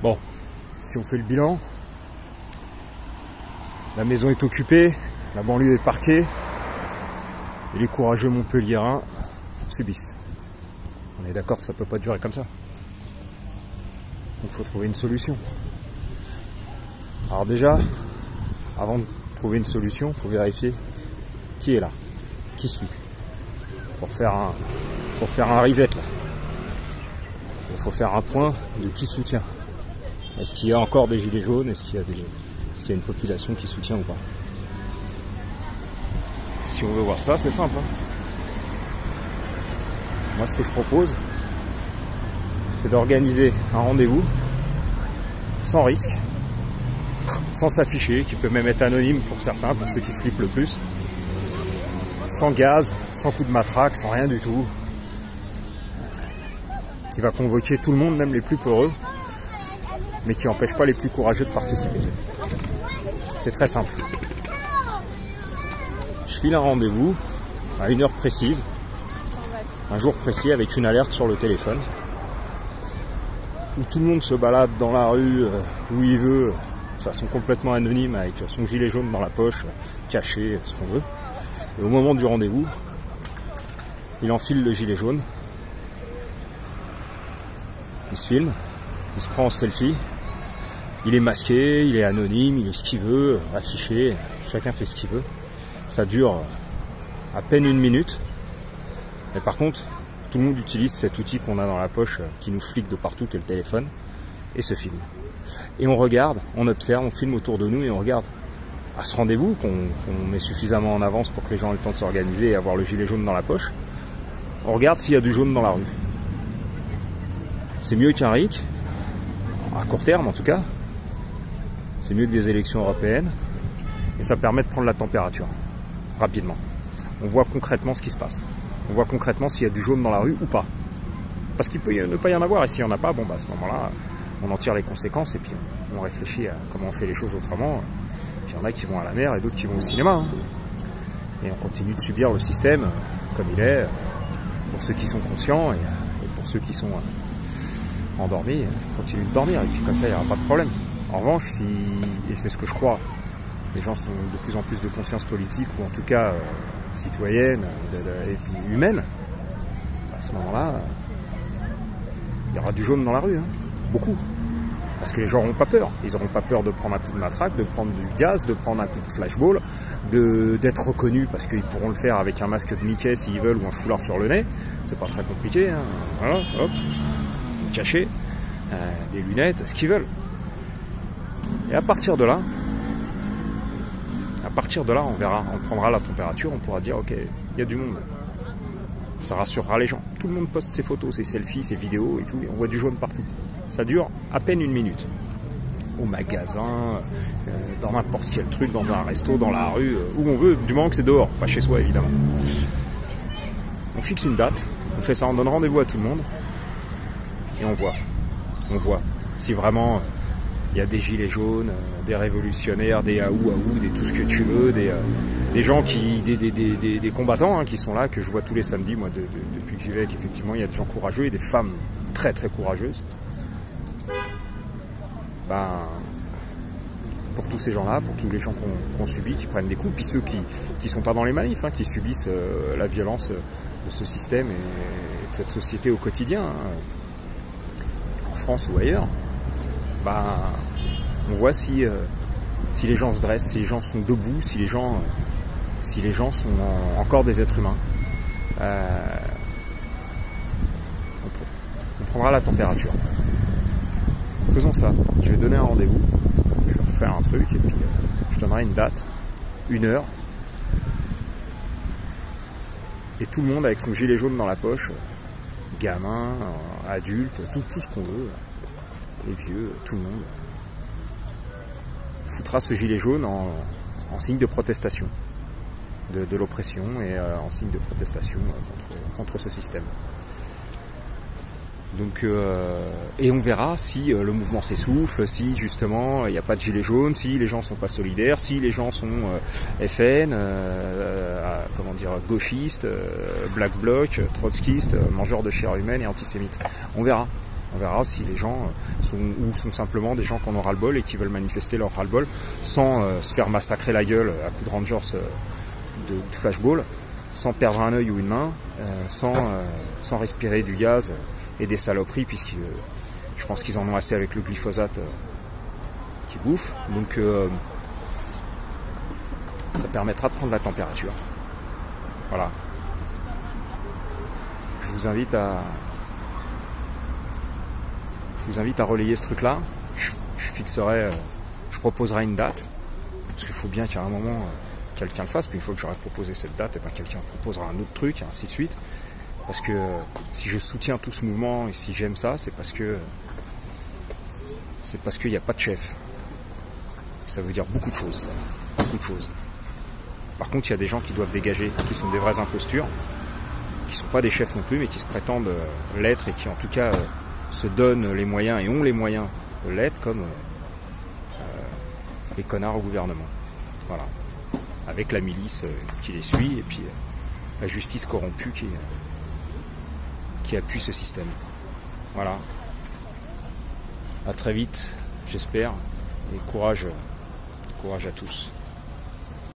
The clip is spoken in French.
Bon, si on fait le bilan, la maison est occupée, la banlieue est parquée, et les courageux Montpelliérains subissent. On est d'accord que ça peut pas durer comme ça. Donc il faut trouver une solution. Alors déjà, avant de trouver une solution, il faut vérifier qui est là, qui suit. Faut faire un reset là. Il faut faire un point de qui soutient. Est-ce qu'il y a encore des gilets jaunes? Est-ce qu'il y a une population qui soutient ou pas? Si on veut voir ça, c'est simple. Moi, ce que je propose, c'est d'organiser un rendez-vous sans risque, sans s'afficher, qui peut même être anonyme pour certains, pour ceux qui flippent le plus, sans gaz, sans coup de matraque, sans rien du tout, qui va convoquer tout le monde, même les plus peureux, mais qui n'empêche pas les plus courageux de participer. C'est très simple. Je file un rendez-vous à une heure précise, un jour précis, avec une alerte sur le téléphone, où tout le monde se balade dans la rue où il veut, de façon complètement anonyme, avec son gilet jaune dans la poche, caché, ce qu'on veut. Et au moment du rendez-vous, il enfile le gilet jaune, il se filme, il se prend en selfie, il est masqué, il est anonyme, il est ce qu'il veut, affiché, chacun fait ce qu'il veut. Ça dure à peine 1 minute, mais par contre, tout le monde utilise cet outil qu'on a dans la poche, qui nous flique de partout, qui est le téléphone, et se filme. Et on regarde, on observe, on filme autour de nous et on regarde. À ce rendez-vous, qu'on met suffisamment en avance pour que les gens aient le temps de s'organiser et avoir le gilet jaune dans la poche, on regarde s'il y a du jaune dans la rue. C'est mieux qu'un RIC, à court terme en tout cas, c'est mieux que des élections européennes, et ça permet de prendre la température, rapidement. On voit concrètement ce qui se passe. On voit concrètement s'il y a du jaune dans la rue ou pas. Parce qu'il peut ne pas y en avoir, et s'il n'y en a pas, bon bah à ce moment-là, on en tire les conséquences, et puis on réfléchit à comment on fait les choses autrement. Puis il y en a qui vont à la mer et d'autres qui vont au cinéma. Et on continue de subir le système comme il est, pour ceux qui sont conscients, et pour ceux qui sont endormis, continuent de dormir, et puis comme ça il n'y aura pas de problème. En revanche, et c'est ce que je crois, les gens sont de plus en plus de conscience politique, ou en tout cas citoyenne et puis humaine, à ce moment-là, il y aura du jaune dans la rue, beaucoup. Parce que les gens n'auront pas peur. Ils n'auront pas peur de prendre un coup de matraque, de prendre du gaz, de prendre un coup de flashball, d'être reconnus, parce qu'ils pourront le faire avec un masque de Mickey s'ils veulent, ou un foulard sur le nez. C'est pas très compliqué. Voilà, hop, caché, des lunettes, ce qu'ils veulent. Et à partir de là, on verra, on prendra la température, on pourra dire ok, il y a du monde. Ça rassurera les gens. Tout le monde poste ses photos, ses selfies, ses vidéos et tout, et on voit du jaune partout. Ça dure à peine 1 minute. Au magasin, dans n'importe quel truc, dans un resto, dans la rue, où on veut, du moment que c'est dehors, pas chez soi évidemment. On fixe une date, on fait ça, on donne rendez-vous à tout le monde, et on voit si vraiment il y a des gilets jaunes, des révolutionnaires, des aou, des tout ce que tu veux, des gens des combattants qui sont là, que je vois tous les samedis, moi, depuis que j'y vais, qu'effectivement il y a des gens courageux et des femmes très très courageuses. Ben, pour tous ces gens-là, pour tous les gens qu'on subit, qui prennent des coups, puis ceux qui sont pas dans les manifs, qui subissent la violence de ce système et de cette société au quotidien, en France ou ailleurs, ben, on voit si les gens se dressent, si les gens sont debout, si les gens sont encore des êtres humains. On prendra la température. Faisons ça. Je vais donner un rendez-vous, je vais faire un truc, et puis je donnerai une date, 1 heure, et tout le monde avec son gilet jaune dans la poche, gamin, adulte, tout ce qu'on veut, les vieux, tout le monde, foutra ce gilet jaune en signe de protestation de l'oppression, et en signe de protestation contre ce système. Donc, et on verra si le mouvement s'essouffle, si justement il n'y a pas de gilets jaunes, si les gens sont pas solidaires, si les gens sont FN, gauchistes, black bloc, trotskistes, mangeurs de chair humaine et antisémites. On verra. On verra si les gens sont simplement des gens qui en ont ras-le-bol et qui veulent manifester leur ras-le-bol sans se faire massacrer la gueule à coups de Rangers de flashball, sans perdre un œil ou une main, sans respirer du gaz et des saloperies, puisque je pense qu'ils en ont assez avec le glyphosate qui bouffe. Donc ça permettra de prendre la température. Voilà. Je vous invite à relayer ce truc-là. Je proposerai une date, parce qu'il faut bien qu'à un moment quelqu'un le fasse. Puis une fois que j'aurai proposé cette date, et ben quelqu'un proposera un autre truc, et ainsi de suite. Parce que si je soutiens tout ce mouvement et si j'aime ça, c'est parce qu'il n'y a pas de chef. Ça veut dire beaucoup de choses, ça. Beaucoup de choses. Par contre, il y a des gens qui doivent dégager, qui sont des vraies impostures, qui sont pas des chefs non plus, mais qui se prétendent l'être et qui en tout cas se donnent les moyens et ont les moyens de l'être, comme les connards au gouvernement. Voilà. Avec la milice qui les suit et puis la justice corrompue qui appuie ce système. Voilà. À très vite, j'espère, et courage à tous.